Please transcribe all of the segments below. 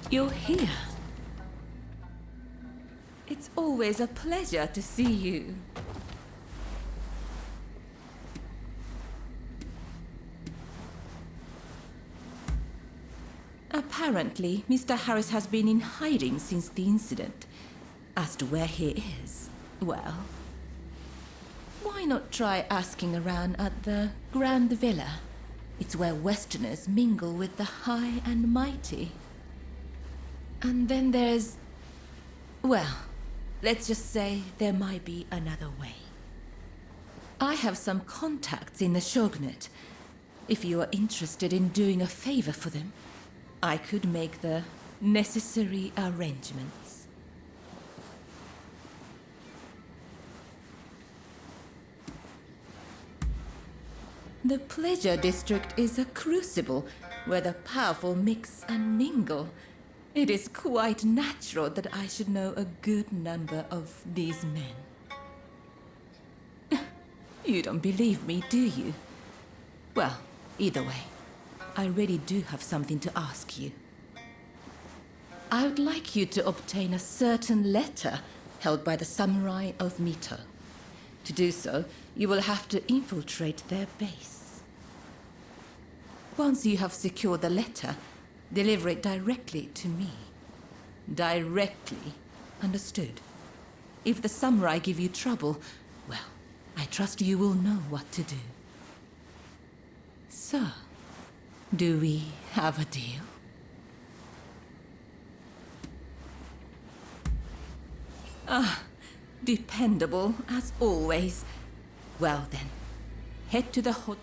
You're here. It's always a pleasure to see you. Apparently, Mr. Harris has been in hiding since the incident. As to where he is, well, why not try asking around at the Grand Villa? It's where Westerners mingle with the high and mighty. And then there's... well, let's just say there might be another way. I have some contacts in the Shogunate. If you are interested in doing a favor for them, I could make the necessary arrangements. The Pleasure District is a crucible where the powerful mix and mingle. It is quite natural that I should know a good number of these men. You don't believe me, do you? Well, either way, I really do have something to ask you. I would like you to obtain a certain letter held by the samurai of Mito. To do so, you will have to infiltrate their base. Once you have secured the letter, deliver it directly to me. Directly. Understood? If the samurai give you trouble, well, I trust you will know what to do. So, do we have a deal? Ah, dependable as always. Well then, head to the hotel.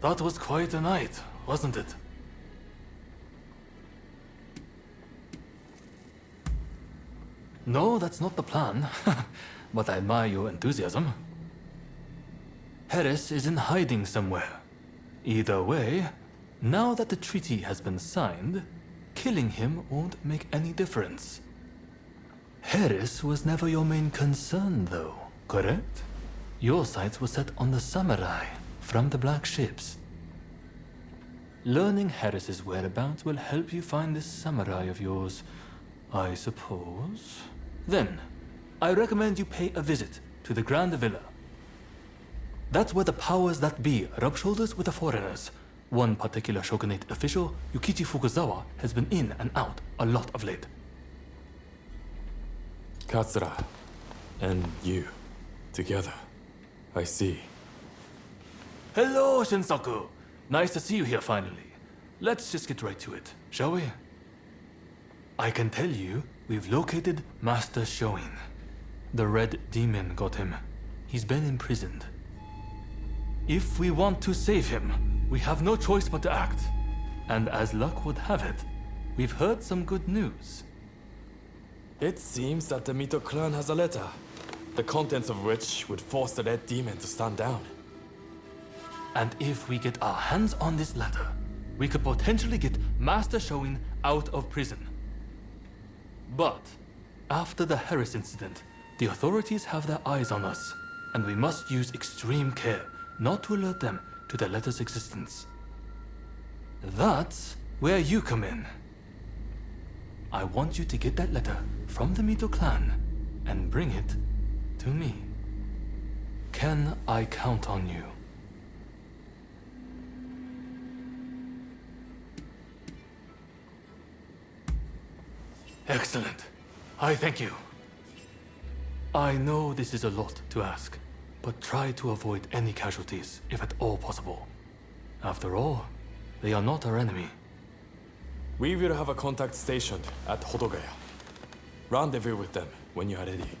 That was quite a night, wasn't it? No, that's not the plan. But I admire your enthusiasm. Harris is in hiding somewhere. Either way, now that the treaty has been signed, killing him won't make any difference. Harris was never your main concern, though, correct? Your sights were set on the samurai from the black ships. Learning Harris's whereabouts will help you find this samurai of yours, I suppose. Then, I recommend you pay a visit to the Grand Villa. That's where the powers that be rub shoulders with the foreigners. One particular shogunate official, Yukichi Fukuzawa, has been in and out a lot of late. Katsura and you together. I see. Hello, Shinsaku. Nice to see you here finally. Let's just get right to it, shall we? I can tell you, we've located Master Shoin. The Red Demon got him. He's been imprisoned. If we want to save him, we have no choice but to act. And as luck would have it, we've heard some good news. It seems that the Mito clan has a letter, the contents of which would force the Red Demon to stand down. And if we get our hands on this letter, we could potentially get Master Shoin out of prison. But after the Harris incident, the authorities have their eyes on us, and we must use extreme care not to alert them to the letter's existence. That's where you come in. I want you to get that letter from the Mito clan and bring it to me. Can I count on you? Excellent. I thank you. I know this is a lot to ask, but try to avoid any casualties, if at all possible. After all, they are not our enemy. We will have a contact stationed at Hodogaya. Rendezvous with them when you are ready.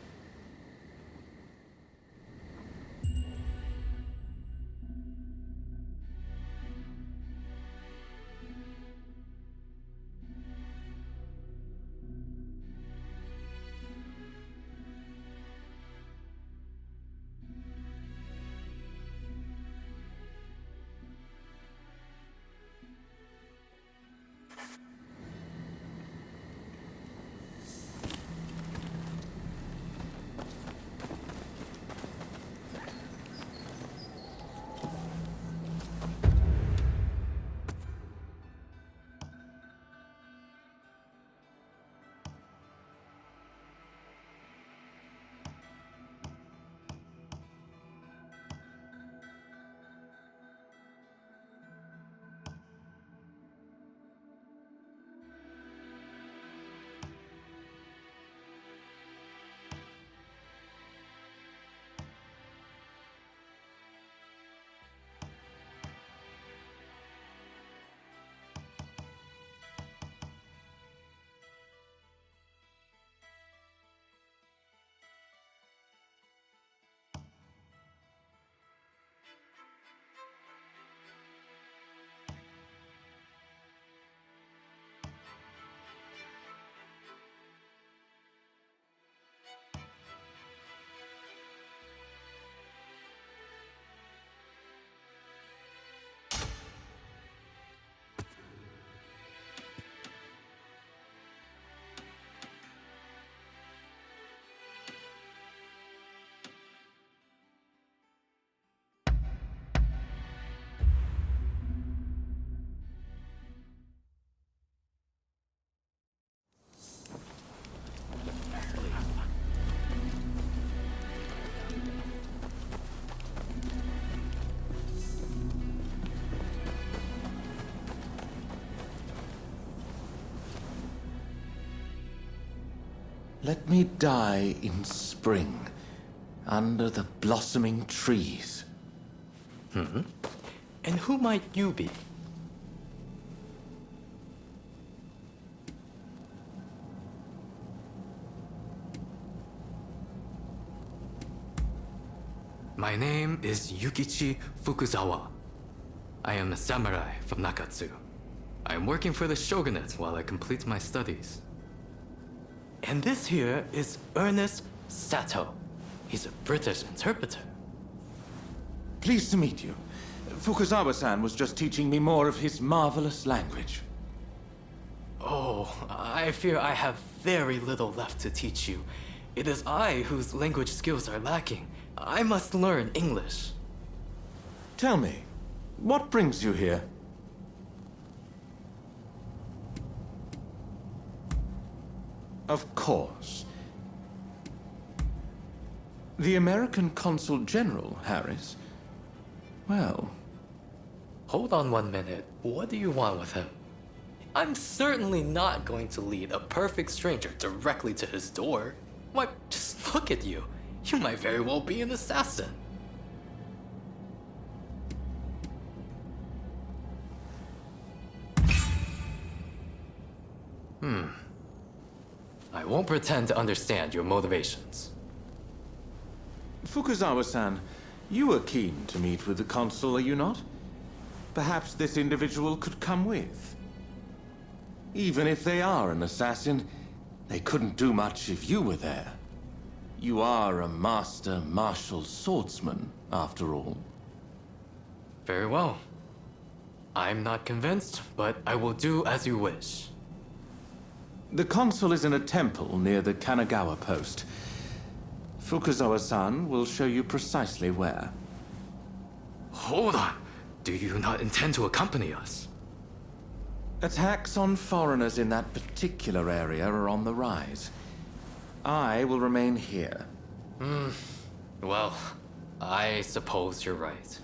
Let me die in spring, under the blossoming trees. And who might you be? My name is Yukichi Fukuzawa. I am a samurai from Nakatsu. I am working for the shogunate while I complete my studies. And this here is Ernest Sato. He's a British interpreter. Pleased to meet you. Fukuzawa-san was just teaching me more of his marvelous language. Oh, I fear I have very little left to teach you. It is I whose language skills are lacking. I must learn English. Tell me, what brings you here? Of course. The American Consul General, Harris? Well... Hold on 1 minute. What do you want with him? I'm certainly not going to lead a perfect stranger directly to his door. Why, just look at you. You might very well be an assassin. I won't pretend to understand your motivations. Fukuzawa-san, you are keen to meet with the consul, are you not? Perhaps this individual could come with. Even if they are an assassin, they couldn't do much if you were there. You are a master martial swordsman, after all. Very well. I'm not convinced, but I will do as you wish. The consul is in a temple near the Kanagawa post. Fukuzawa-san will show you precisely where. Hold on. Do you not intend to accompany us? Attacks on foreigners in that particular area are on the rise. I will remain here. Well, I suppose you're right.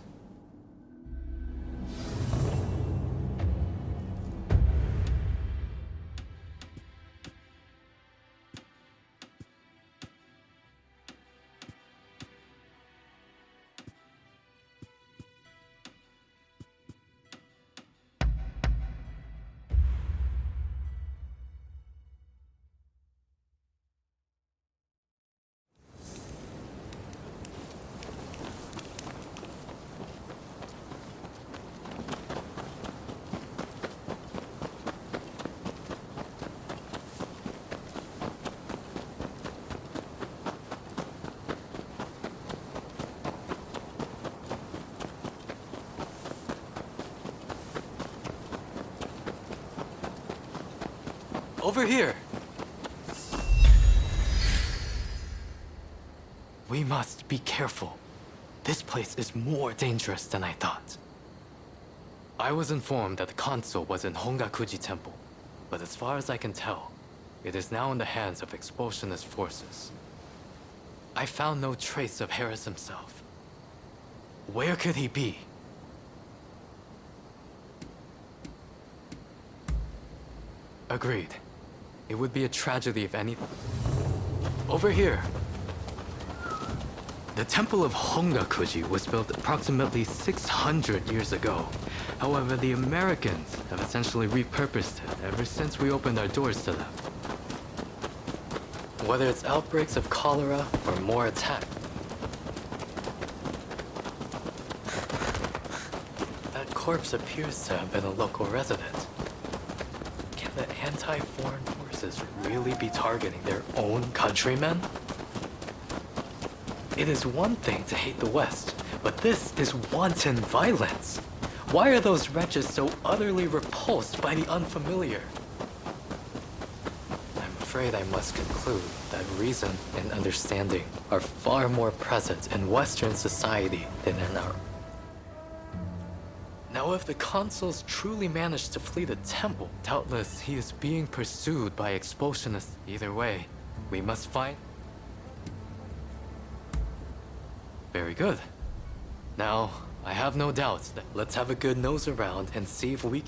Over here! We must be careful. This place is more dangerous than I thought. I was informed that the consul was in Hongakuji Temple, but as far as I can tell, it is now in the hands of expulsionist forces. I found no trace of Harris himself. Where could he be? Agreed. It would be a tragedy if any... Over here! The Temple of Hongakuji was built approximately 600 years ago. However, the Americans have essentially repurposed it ever since we opened our doors to them. Whether it's outbreaks of cholera or more attacks. That corpse appears to have been a local resident. Can the anti-foreign forces really be targeting their own countrymen? It is one thing to hate the West, but this is wanton violence. Why are those wretches so utterly repulsed by the unfamiliar? I'm afraid I must conclude that reason and understanding are far more present in Western society than in our... Now, if the consuls truly managed to flee the temple, doubtless he is being pursued by expulsionists. Either way, we must find... Very good. Now, I have no doubts that let's have a good nose around and see if we...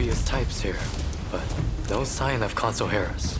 dubious types here, but no sign of Consul Harris.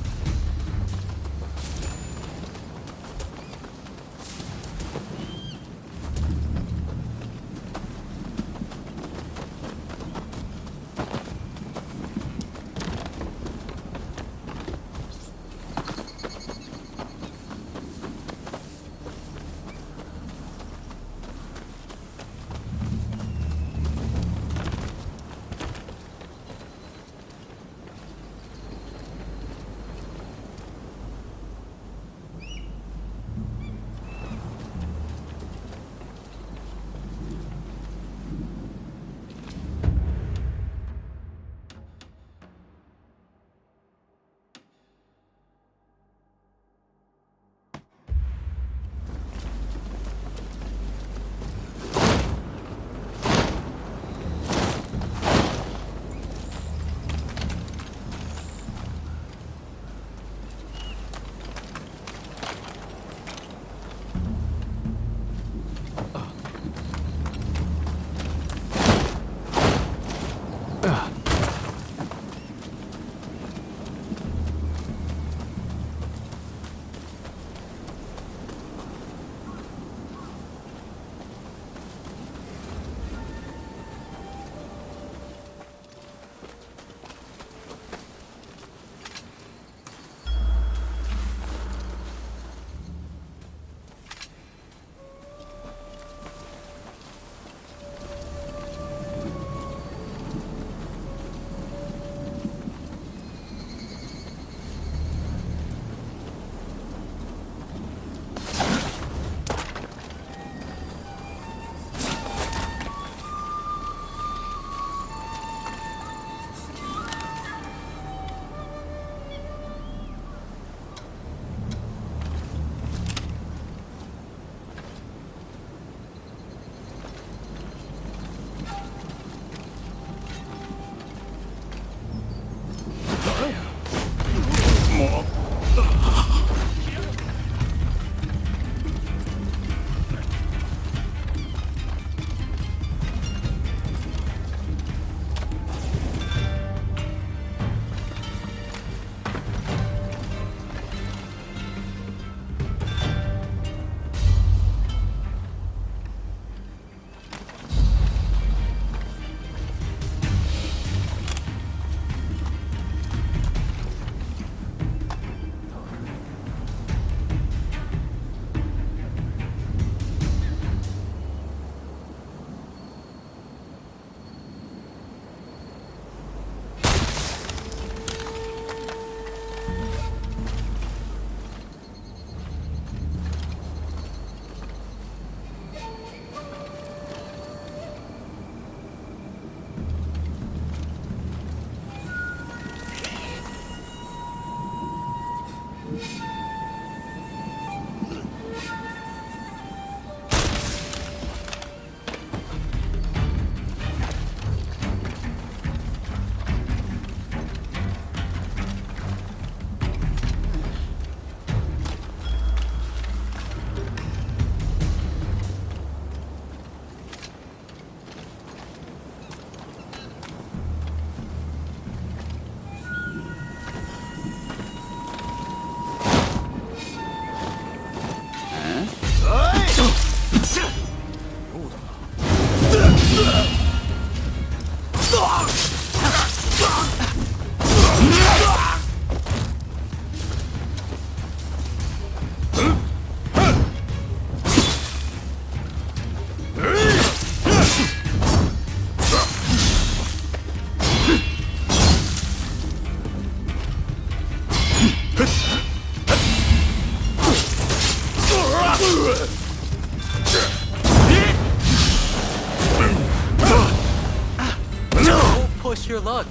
Push your luck.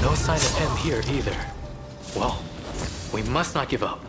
No sign of him here either. Well, we must not give up.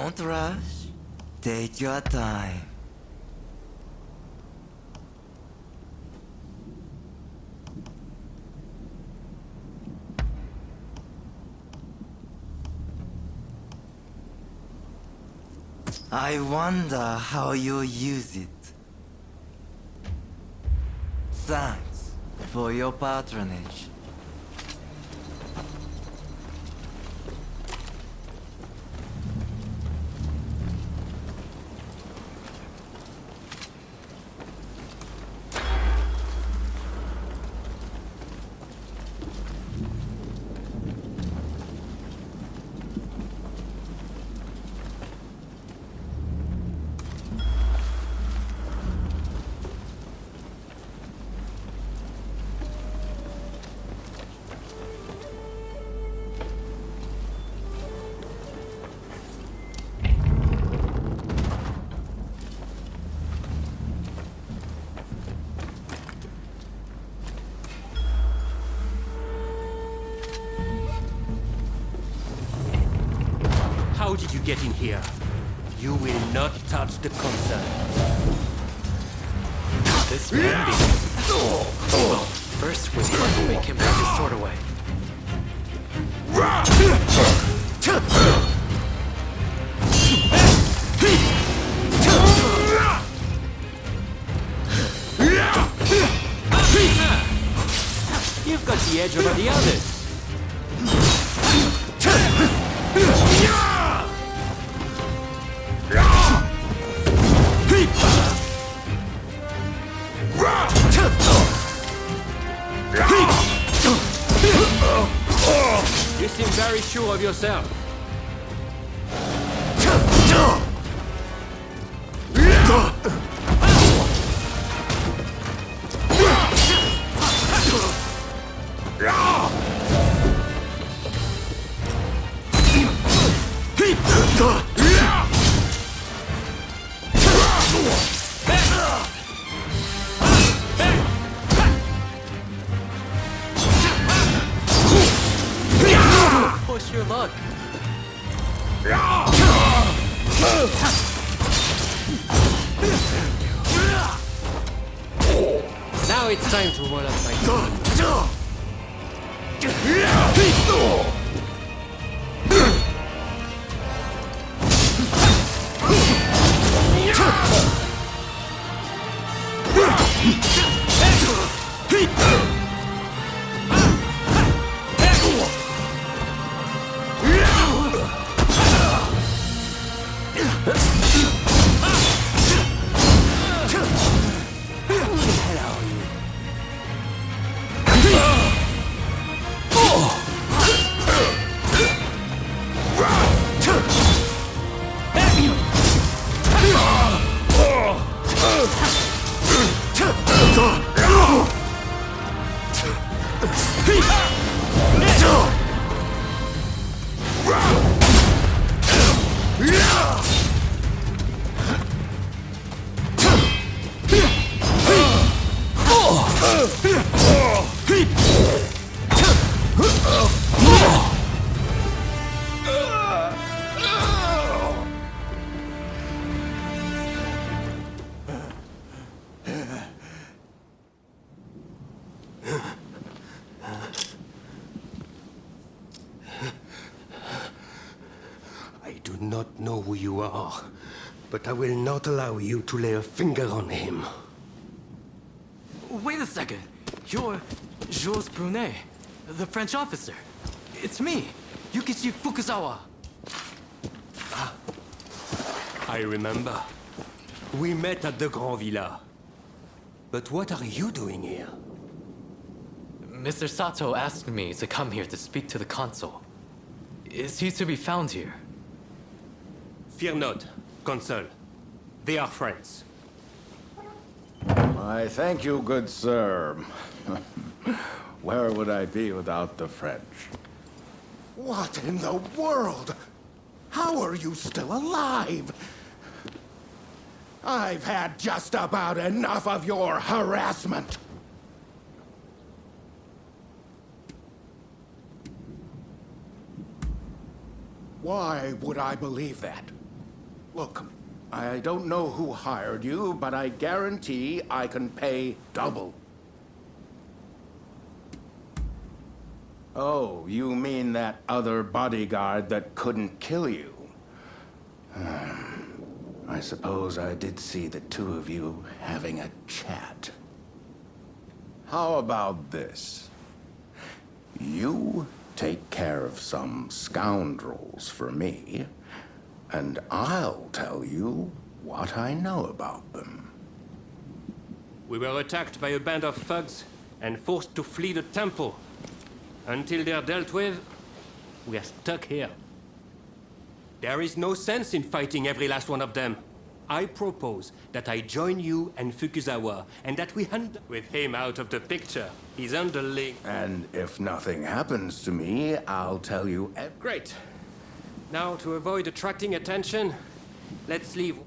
Don't rush. Take your time. I wonder how you'll use it. Thanks for your patronage. How did you get in here? You will not touch the concern. This man be... Well, first we have to make him put his sword away. You've got the edge over the others. You seem very sure of yourself. Push your luck. Now it's time to roll up my sleeve. I do not know who you are, but I will not allow you to lay a finger on him. Wait a second. You're Jules Brunet, the French officer. It's me, Yukichi Fukuzawa. I remember. We met at the Grand Villa. But what are you doing here? Mr. Sato asked me to come here to speak to the consul. Is he to be found here? Fear not, Consul. They are friends. I thank you, good sir. Where would I be without the French? What in the world? How are you still alive? I've had just about enough of your harassment. Why would I believe that? Look, I don't know who hired you, but I guarantee I can pay double. Oh, you mean that other bodyguard that couldn't kill you? I suppose I did see the two of you having a chat. How about this? You take care of some scoundrels for me, and I'll tell you what I know about them. We were attacked by a band of thugs and forced to flee the temple. Until they're dealt with, we are stuck here. There is no sense in fighting every last one of them. I propose that I join you and Fukuzawa, and that we hunt with him out of the picture. His underling. And if nothing happens to me, I'll tell you Great. Now, to avoid attracting attention, let's leave.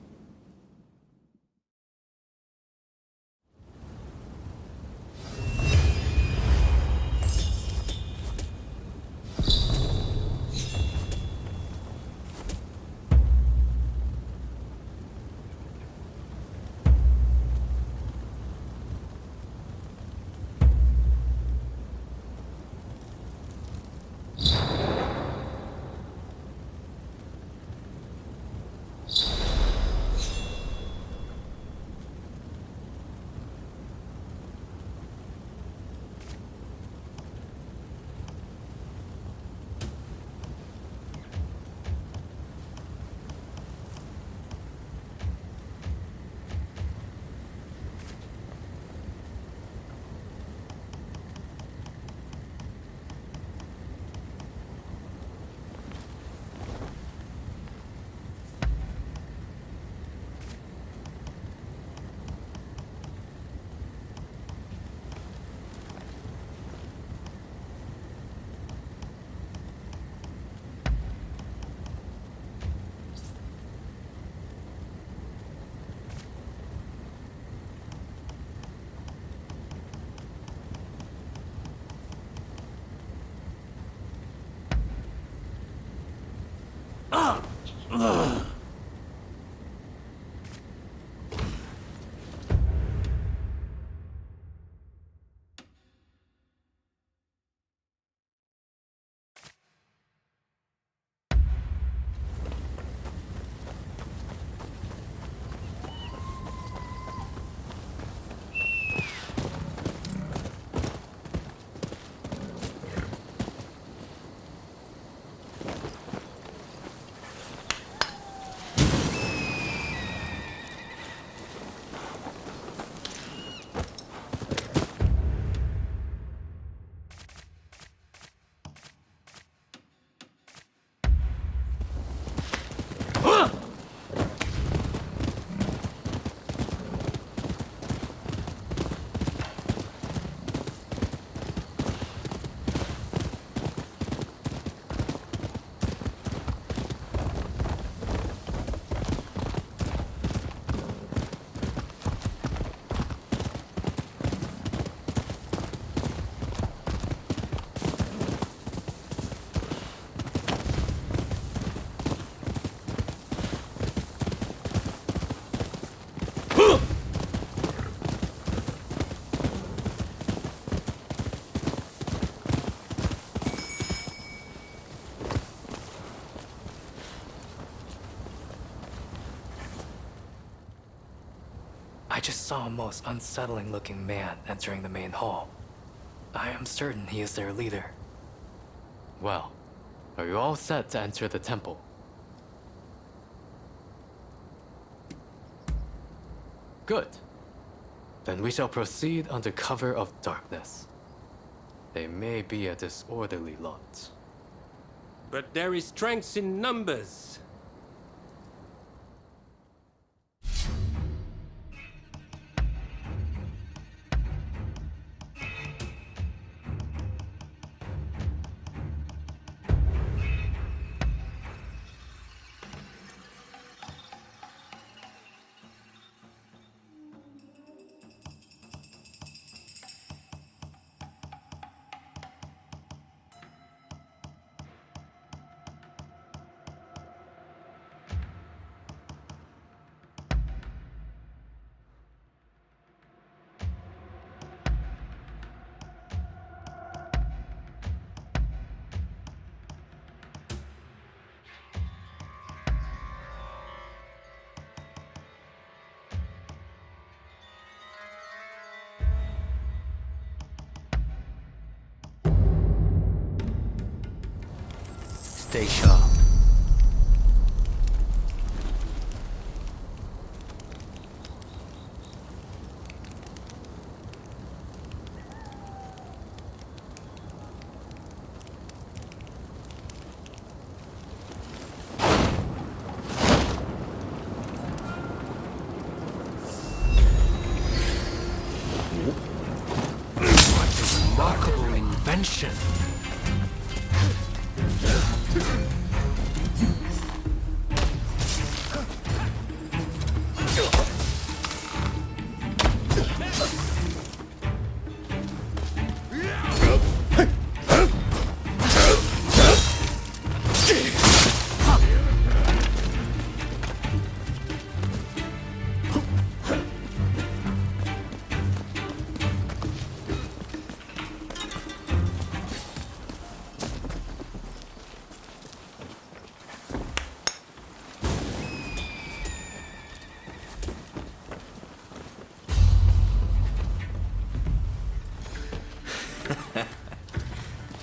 I just saw a most unsettling looking man entering the main hall. I am certain he is their leader. Well, are you all set to enter the temple? Good. Then we shall proceed under cover of darkness. They may be a disorderly lot. But there is strength in numbers. Stay sharp. Remarkable invention.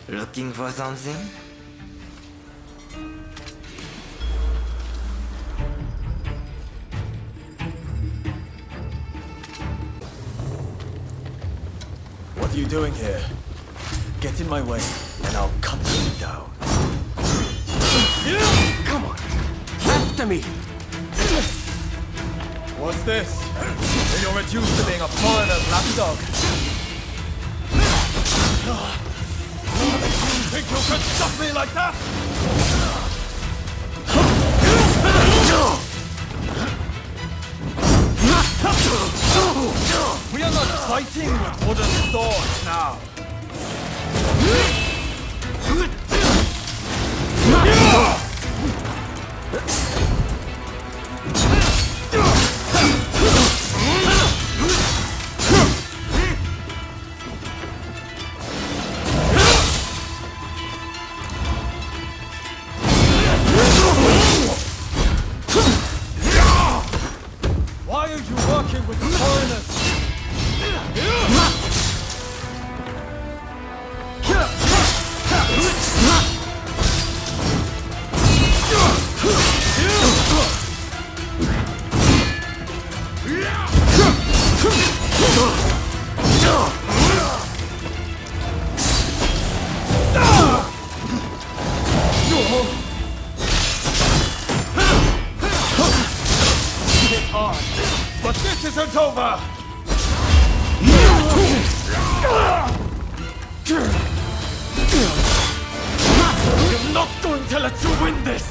Looking for something? What are you doing here? Get in my way, and I'll cut you down. Come on. After me. What's this? You're reduced to being a foreigner's lapdog. You think you could stop me like that? We are not fighting with wooden swords now. Why are you working with the foreigners? It's hard, but this isn't over! I'm not going to let you win this!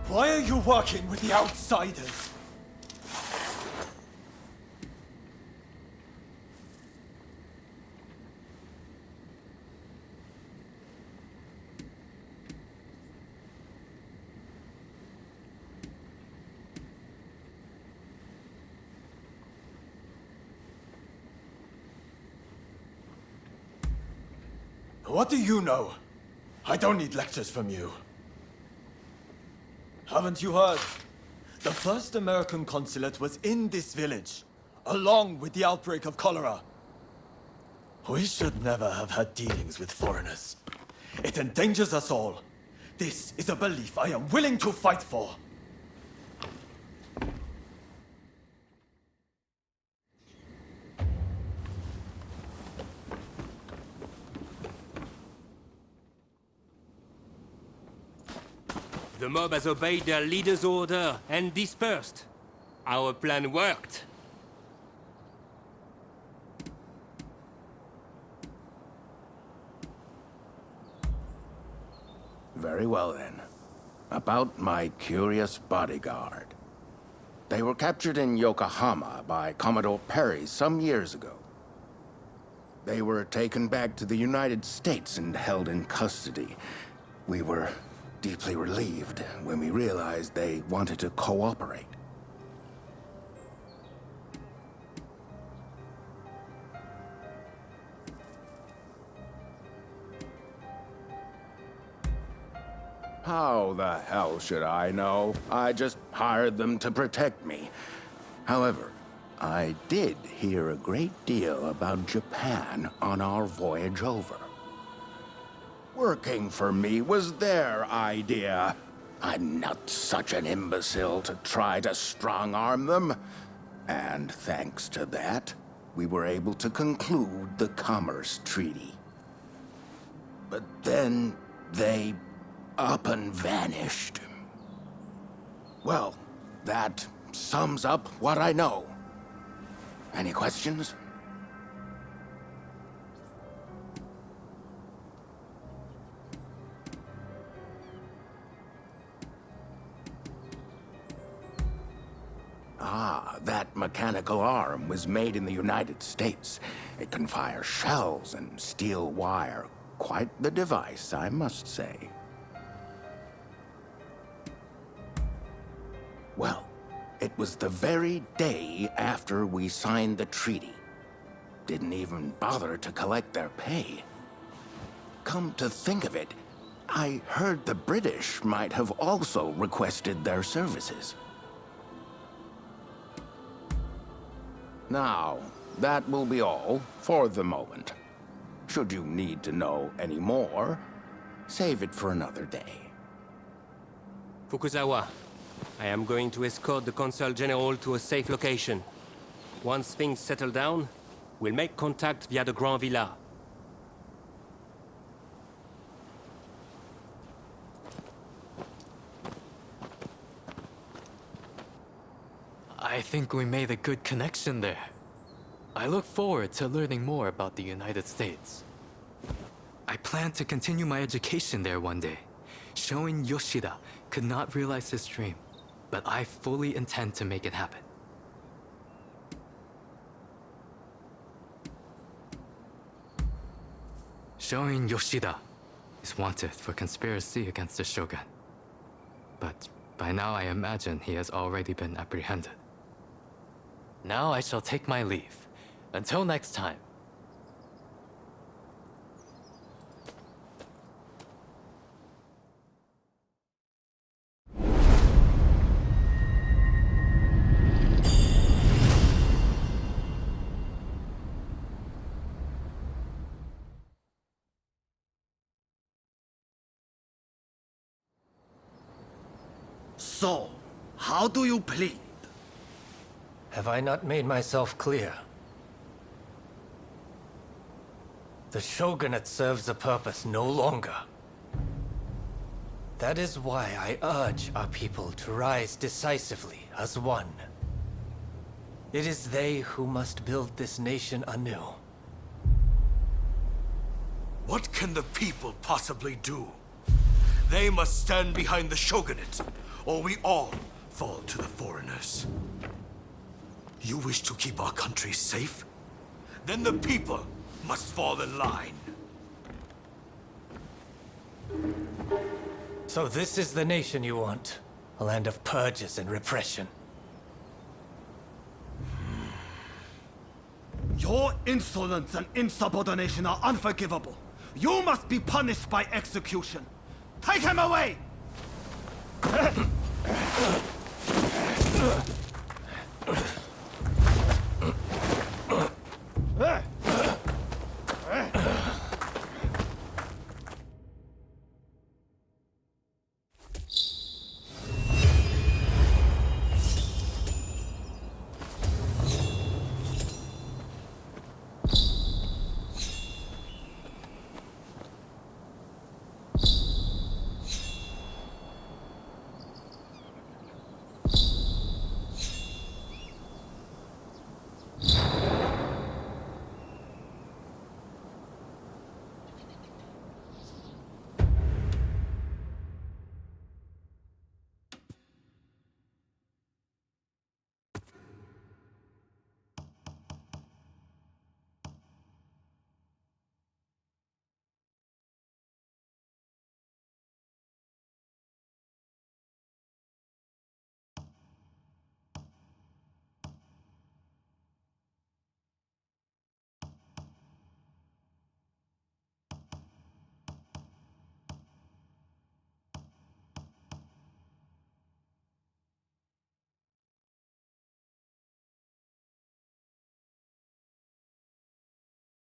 Why are you working with the outsiders? What do you know? I don't need lectures from you. Haven't you heard? The first American consulate was in this village, along with the outbreak of cholera. We should never have had dealings with foreigners. It endangers us all. This is a belief I am willing to fight for. The mob has obeyed their leader's order and dispersed. Our plan worked. Very well then. About my curious bodyguard. They were captured in Yokohama by Commodore Perry some years ago. They were taken back to the United States and held in custody. We were deeply relieved when we realized they wanted to cooperate. How the hell should I know? I just hired them to protect me. However, I did hear a great deal about Japan on our voyage over. Working for me was their idea. I'm not such an imbecile to try to strong-arm them. And thanks to that, we were able to conclude the Commerce Treaty. But then they up and vanished. Well, that sums up what I know. Any questions? Ah, that mechanical arm was made in the United States. It can fire shells and steel wire. Quite the device, I must say. Well, it was the very day after we signed the treaty. Didn't even bother to collect their pay. Come to think of it, I heard the British might have also requested their services. Now, that will be all for the moment. Should you need to know any more, save it for another day. Fukuzawa, I am going to escort the Consul General to a safe location. Once things settle down, we'll make contact via the Grand Villa. I think we made a good connection there. I look forward to learning more about the United States. I plan to continue my education there one day. Shoin Yoshida could not realize his dream, but I fully intend to make it happen. Shoin Yoshida is wanted for conspiracy against the Shogun. But by now I imagine he has already been apprehended. Now I shall take my leave. Until next time. So, how do you plead? Have I not made myself clear? The Shogunate serves a purpose no longer. That is why I urge our people to rise decisively as one. It is they who must build this nation anew. What can the people possibly do? They must stand behind the Shogunate, or we all fall to the foreigners. You wish to keep our country safe? Then the people must fall in line. So this is the nation you want? A land of purges and repression? Your insolence and insubordination are unforgivable. You must be punished by execution. Take him away!